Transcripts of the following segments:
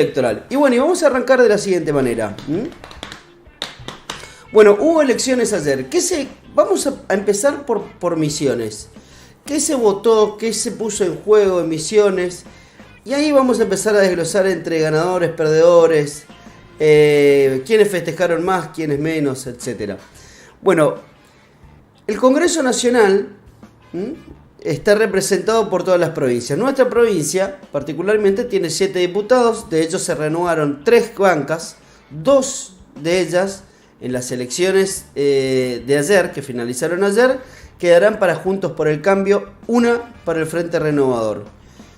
electoral. Y bueno, y vamos a arrancar de la siguiente manera. Bueno, hubo elecciones ayer. Vamos a empezar por Misiones. ¿Qué se votó? ¿Qué se puso en juego en Misiones? Y ahí vamos a empezar a desglosar entre ganadores, perdedores, quiénes festejaron más, quiénes menos, etc. Bueno, el Congreso Nacional está representado por todas las provincias. Nuestra provincia, particularmente, tiene 7 diputados. De ellos se renovaron 3 bancas. 2 de ellas, en las elecciones de ayer, que finalizaron ayer, quedarán para Juntos por el Cambio, una para el Frente Renovador.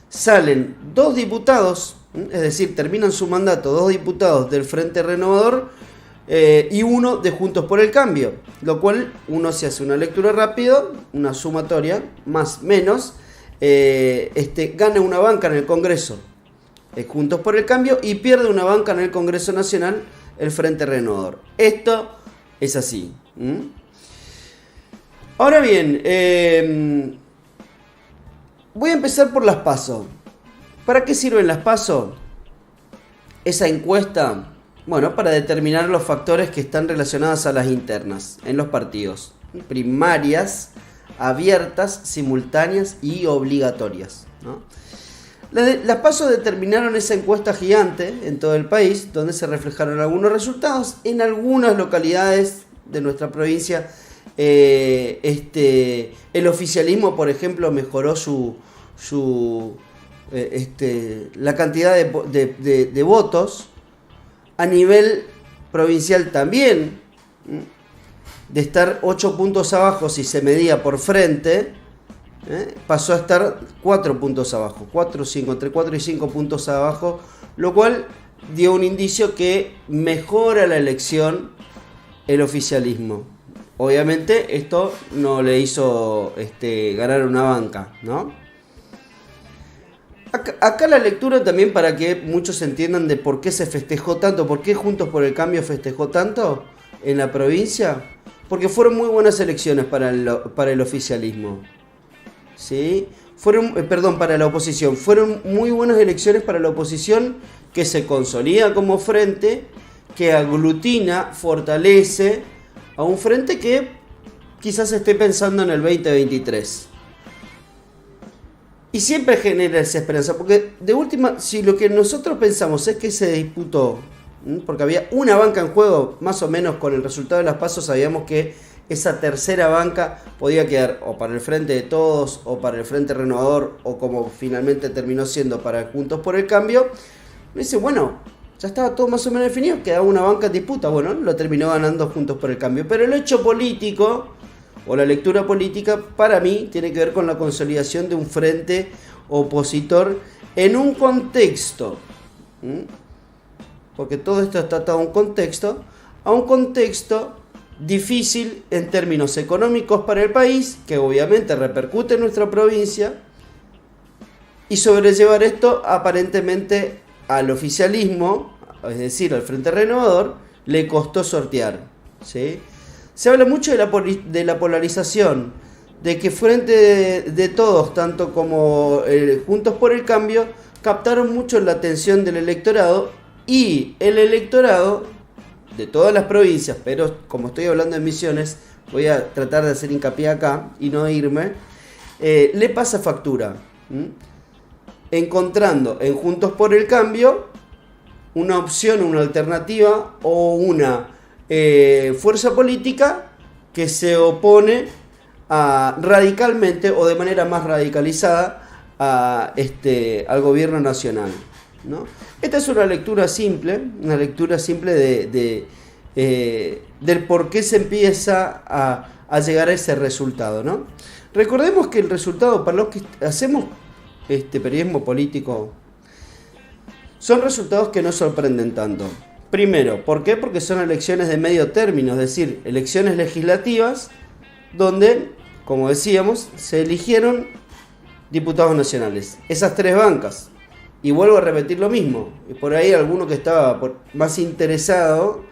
Salen 2 diputados, es decir, terminan su mandato 2 diputados del Frente Renovador y 1 de Juntos por el Cambio, lo cual uno se hace una lectura rápida, una sumatoria, más menos, gana una banca en el Congreso Juntos por el Cambio y pierde una banca en el Congreso Nacional el Frente Renovador. Esto es así. Ahora bien, voy a empezar por las PASO. ¿Para qué sirven las PASO? Esa encuesta, bueno, para determinar los factores que están relacionados a las internas en los partidos. Primarias, abiertas, simultáneas y obligatorias, ¿no? Las PASO determinaron esa encuesta gigante en todo el país, donde se reflejaron algunos resultados. En algunas localidades de nuestra provincia, el oficialismo, por ejemplo, mejoró la cantidad de votos. A nivel provincial también, de estar 8 puntos abajo si se medía por frente, pasó a estar 4 puntos abajo, 4, 5, entre 4 y 5 puntos abajo, lo cual dio un indicio que mejora la elección el oficialismo. Obviamente esto no le hizo ganar una banca, ¿no? Acá la lectura también para que muchos entiendan de por qué se festejó tanto, por qué Juntos por el Cambio festejó tanto en la provincia, porque fueron muy buenas elecciones para el oficialismo. ¿Sí? Para la oposición. Fueron muy buenas elecciones para la oposición, que se consolida como frente, que aglutina, fortalece a un frente que quizás esté pensando en el 2023. Y siempre genera esa esperanza, porque de última, si lo que nosotros pensamos es que se disputó, porque había una banca en juego, más o menos con el resultado de las PASO sabíamos que esa tercera banca podía quedar o para el Frente de Todos, o para el Frente Renovador, o como finalmente terminó siendo para Juntos por el Cambio. Me dice, bueno, ya estaba todo más o menos definido, quedaba una banca en disputa. Bueno, lo terminó ganando Juntos por el Cambio. Pero el hecho político, o la lectura política, para mí, tiene que ver con la consolidación de un frente opositor en un contexto, porque todo esto está atado a un contexto difícil en términos económicos para el país, que obviamente repercute en nuestra provincia, y sobrellevar esto aparentemente al oficialismo, es decir, al Frente Renovador, le costó sortear, ¿sí? Se habla mucho de la polarización, de que Frente de Todos, tanto como Juntos por el Cambio, captaron mucho la atención del electorado, y el electorado de todas las provincias, pero como estoy hablando de Misiones, voy a tratar de hacer hincapié acá y no irme, le pasa factura, encontrando en Juntos por el Cambio una opción, una alternativa o una fuerza política que se opone radicalmente o de manera más radicalizada al gobierno nacional, ¿no? Esta es una lectura simple del por qué se empieza a llegar a ese resultado, ¿no? Recordemos que el resultado, para los que hacemos periodismo político, son resultados que no sorprenden tanto. Primero, ¿por qué? Porque son elecciones de medio término, es decir, elecciones legislativas donde, como decíamos, se eligieron diputados nacionales. Esas 3 bancas. Y vuelvo a repetir lo mismo. Por ahí alguno que estaba más interesado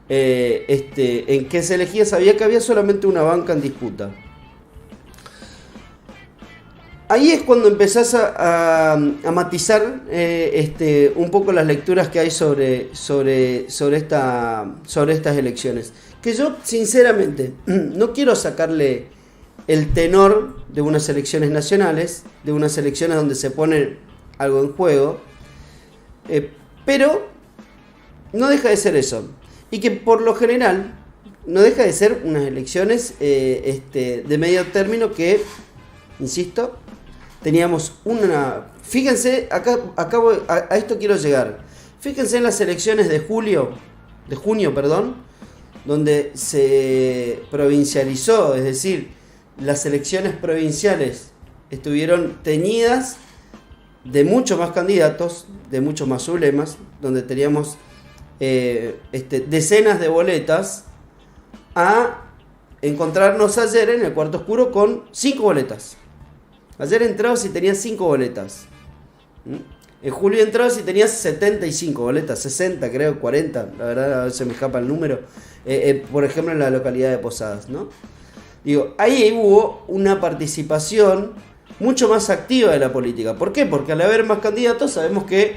en qué se elegía sabía que había solamente una banca en disputa. ahí es cuando empezás a matizar un poco las lecturas que hay sobre estas elecciones. Que yo, sinceramente, no quiero sacarle el tenor de unas elecciones nacionales, de unas elecciones donde se pone algo en juego, pero no deja de ser eso. Y que por lo general no deja de ser unas elecciones de medio término que, insisto, teníamos una... Fíjense, a esto quiero llegar. Fíjense en las elecciones de junio, donde se provincializó, es decir, las elecciones provinciales estuvieron teñidas de muchos más candidatos, de muchos más sublemas, donde teníamos decenas de boletas, a encontrarnos ayer en el cuarto oscuro con 5 boletas. Ayer entrabas y tenías 5 boletas. En julio entrabas y tenías 75 boletas, 60 creo, 40, la verdad a veces me escapa el número. Por ejemplo en la localidad de Posadas, ¿no? Digo, ahí hubo una participación mucho más activa de la política. ¿Por qué? Porque al haber más candidatos sabemos que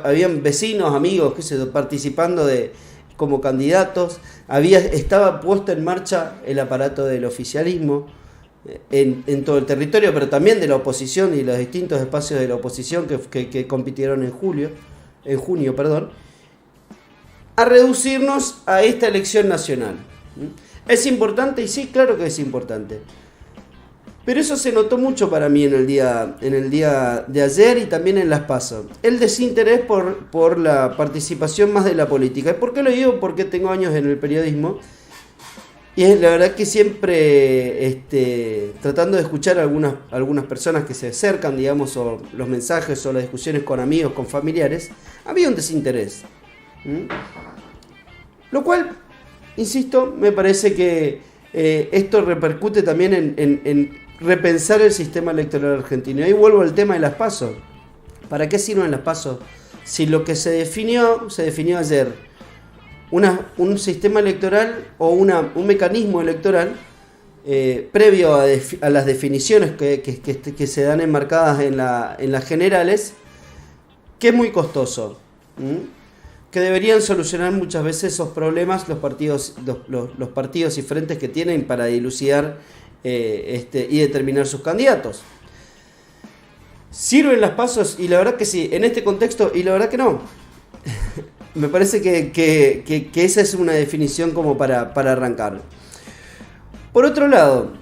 habían vecinos, amigos, participando como candidatos. Estaba puesto en marcha el aparato del oficialismo en todo el territorio, pero también de la oposición y los distintos espacios de la oposición que compitieron en junio, a reducirnos a esta elección nacional. ¿Es importante? Y sí, claro que es importante. Pero eso se notó mucho para mí en el día de ayer y también en las PASO. El desinterés por la participación más de la política. ¿Y por qué lo digo? Porque tengo años en el periodismo. Y es la verdad que siempre tratando de escuchar a algunas personas que se acercan, digamos, o los mensajes o las discusiones con amigos, con familiares, había un desinterés. Lo cual, insisto, me parece que esto repercute también en repensar el sistema electoral argentino. Y ahí vuelvo al tema de las PASO. ¿Para qué sirven las PASO? Si lo que se definió ayer, un sistema electoral o un mecanismo electoral previo a las definiciones que se dan enmarcadas en las generales, que es muy costoso, que deberían solucionar muchas veces esos problemas los partidos y frentes que tienen para dilucidar y determinar sus candidatos. ¿Sirven las PASOs? Y la verdad que sí, en este contexto, y la verdad que no. Me parece que esa es una definición como para arrancar. Por otro lado,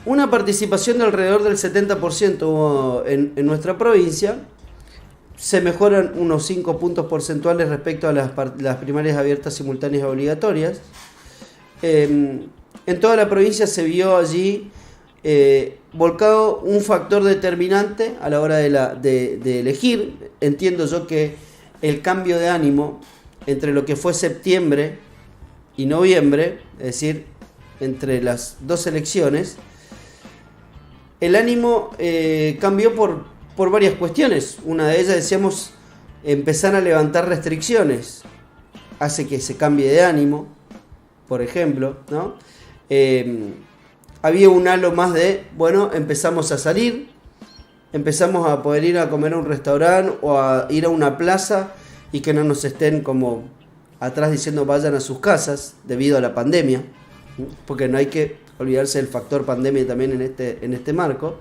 una participación de alrededor del 70% hubo en nuestra provincia. Se mejoran unos 5 puntos porcentuales respecto a las primarias abiertas, simultáneas y obligatorias. En toda la provincia se vio allí volcado un factor determinante a la hora de elegir. Entiendo yo que el cambio de ánimo entre lo que fue septiembre y noviembre, es decir, entre las dos elecciones, el ánimo cambió por varias cuestiones. Una de ellas, decíamos, empezar a levantar restricciones hace que se cambie de ánimo, por ejemplo, ¿no? Había un halo más de, bueno, empezamos a salir, empezamos a poder ir a comer a un restaurante o a ir a una plaza y que no nos estén como atrás diciendo vayan a sus casas debido a la pandemia, porque no hay que olvidarse del factor pandemia también en este marco.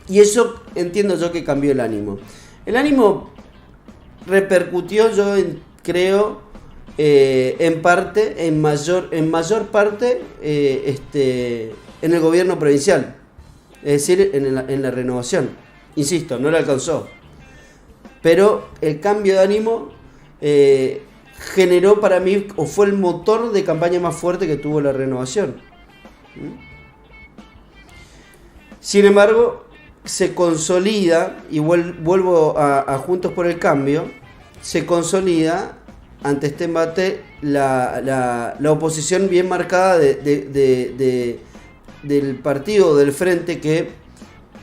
Y eso entiendo yo que cambió el ánimo. El ánimo repercutió, yo creo, en mayor parte en el gobierno provincial, es decir, en la renovación. Insisto, no le alcanzó. Pero el cambio de ánimo generó para mí, o fue el motor de campaña más fuerte que tuvo la renovación. Sin embargo, se consolida, y vuelvo a Juntos por el Cambio, se consolida ante este embate la oposición bien marcada del partido del Frente, que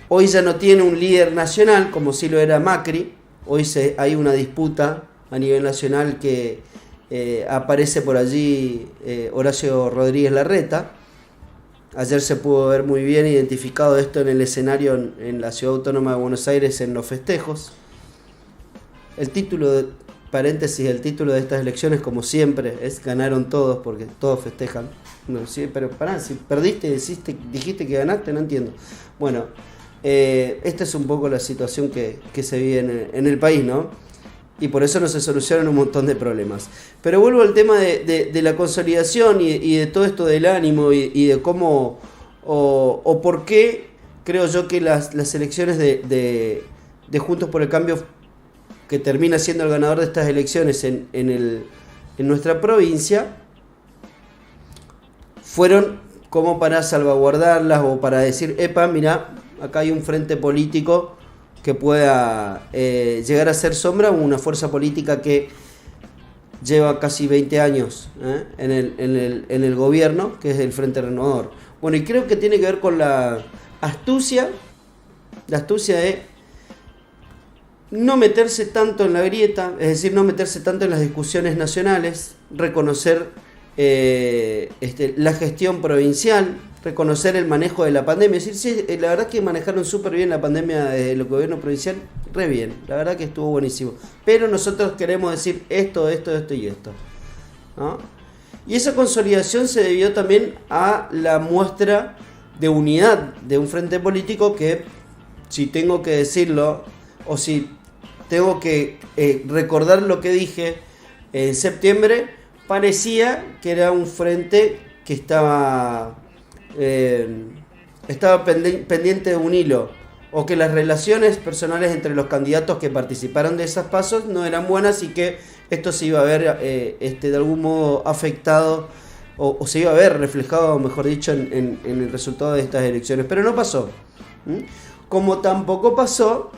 hoy ya no tiene un líder nacional como sí lo era Macri. Hoy hay una disputa a nivel nacional que aparece por allí Horacio Rodríguez Larreta, Ayer se pudo ver muy bien identificado esto en el escenario en la Ciudad Autónoma de Buenos Aires en los festejos. El título de paréntesis, el título de estas elecciones, como siempre, es ganaron todos, porque todos festejan. No, sí, pero pará, si perdiste y dijiste que ganaste, no entiendo. Bueno, esta es un poco la situación que se vive en el país, ¿no? Y por eso no se solucionan un montón de problemas. Pero vuelvo al tema de la consolidación y de todo esto del ánimo y de cómo o por qué creo yo que las elecciones de Juntos por el Cambio, que termina siendo el ganador de estas elecciones en nuestra provincia, fueron como para salvaguardarlas o para decir, epa, mirá, acá hay un frente político que pueda llegar a ser sombra, una fuerza política que lleva casi 20 años en el gobierno, que es el Frente Renovador. Bueno, y creo que tiene que ver con la astucia de no meterse tanto en la grieta, es decir, no meterse tanto en las discusiones nacionales, reconocer la gestión provincial, reconocer el manejo de la pandemia. Es decir, sí, la verdad que manejaron súper bien la pandemia desde el gobierno provincial, re bien, la verdad que estuvo buenísimo. Pero nosotros queremos decir esto y esto, ¿no? Y esa consolidación se debió también a la muestra de unidad de un frente político que, si tengo que decirlo, o si tengo que recordar lo que dije en septiembre, parecía que era un frente que estaba pendiente de un hilo, o que las relaciones personales entre los candidatos que participaron de esas pasos no eran buenas y que esto se iba a ver de algún modo afectado o se iba a ver reflejado, mejor dicho, en el resultado de estas elecciones. Pero no pasó. Como tampoco pasó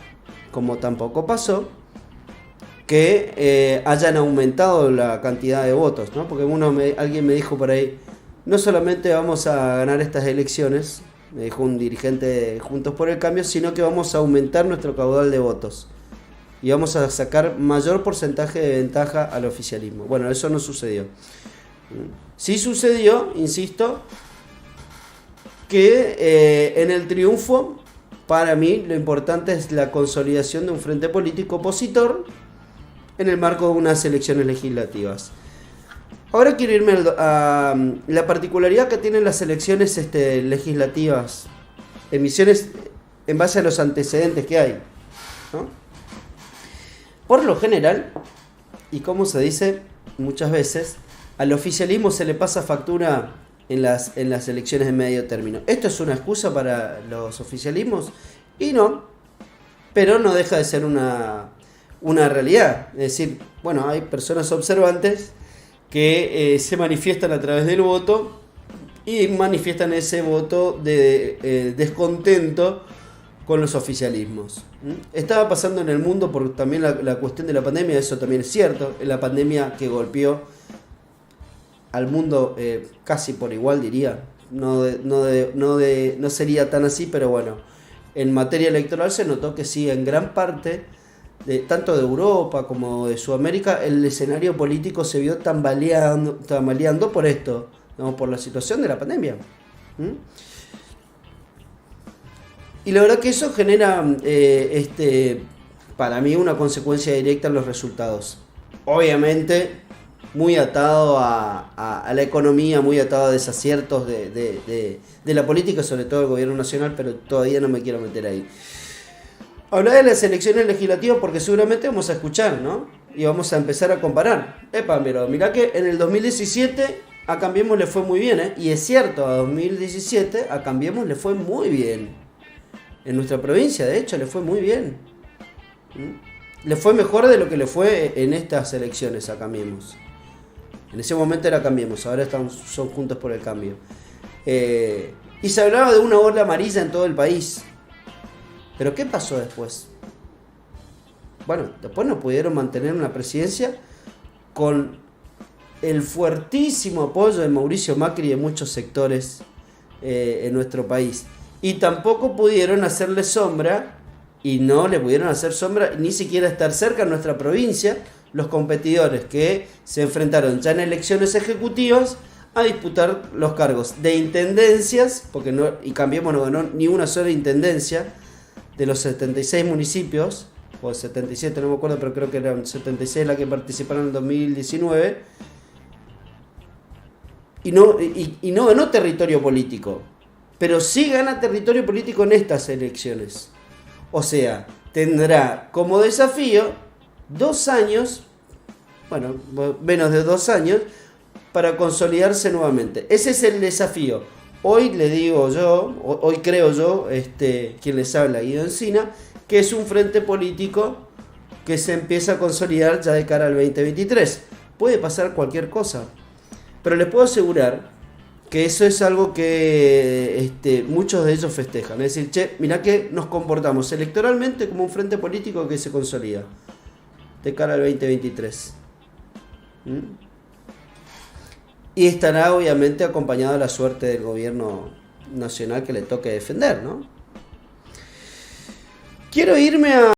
que hayan aumentado la cantidad de votos, ¿no? Porque alguien me dijo por ahí, no solamente vamos a ganar estas elecciones, me dijo un dirigente de Juntos por el Cambio, sino que vamos a aumentar nuestro caudal de votos y vamos a sacar mayor porcentaje de ventaja al oficialismo. Bueno, eso no sucedió. Sí sucedió, insisto, que en el triunfo, para mí, lo importante es la consolidación de un frente político opositor en el marco de unas elecciones legislativas. Ahora quiero irme a la particularidad que tienen las elecciones legislativas, emisiones en base a los antecedentes que hay, ¿no? Por lo general, y como se dice muchas veces, al oficialismo se le pasa factura en las elecciones de medio término. ¿Esto es una excusa para los oficialismos? Y no, pero no deja de ser una realidad. Es decir, bueno, hay personas observantes que se manifiestan a través del voto y manifiestan ese voto de descontento con los oficialismos. Estaba pasando en el mundo por también la cuestión de la pandemia, eso también es cierto, la pandemia que golpeó al mundo casi por igual, diría, no sería tan así, pero bueno, en materia electoral se notó que sí, en gran parte tanto de Europa como de Sudamérica, el escenario político se vio tambaleando por esto, ¿no? Por la situación de la pandemia. Y la verdad que eso genera, para mí, una consecuencia directa en los resultados. Obviamente, muy atado a la economía, muy atado a desaciertos de la política, sobre todo del gobierno nacional, pero todavía no me quiero meter ahí. Hablar de las elecciones legislativas porque seguramente vamos a escuchar, ¿no? Y vamos a empezar a comparar. Pero mirá que en el 2017 a Cambiemos le fue muy bien, ¿eh? Y es cierto, a 2017 a Cambiemos le fue muy bien. En nuestra provincia, de hecho, le fue muy bien. Le fue mejor de lo que le fue en estas elecciones a Cambiemos. En ese momento era Cambiemos, ahora son Juntos por el Cambio. Y se hablaba de una ola amarilla en todo el país. ¿Pero qué pasó después? Bueno, después no pudieron mantener una presidencia con el fuertísimo apoyo de Mauricio Macri y de muchos sectores en nuestro país. Y tampoco pudieron hacerle sombra, y no le pudieron hacer sombra ni siquiera estar cerca en nuestra provincia, los competidores que se enfrentaron ya en elecciones ejecutivas a disputar los cargos de intendencias, porque no, y Cambiemos no ganó ni una sola intendencia de los 76 municipios, o 77, no me acuerdo, pero creo que eran 76 las que participaron en el 2019, y no ganó territorio político, pero sí gana territorio político en estas elecciones. O sea, tendrá como desafío 2 años, bueno, menos de 2 años, para consolidarse nuevamente. Ese es el desafío. Hoy le digo yo, hoy creo yo, quien les habla, Guido Encina, que es un frente político que se empieza a consolidar ya de cara al 2023. Puede pasar cualquier cosa, pero les puedo asegurar que eso es algo que muchos de ellos festejan. Es decir, che, mirá que nos comportamos electoralmente como un frente político que se consolida de cara al 2023. Y estará obviamente acompañado de la suerte del gobierno nacional que le toque defender, ¿no? Quiero irme a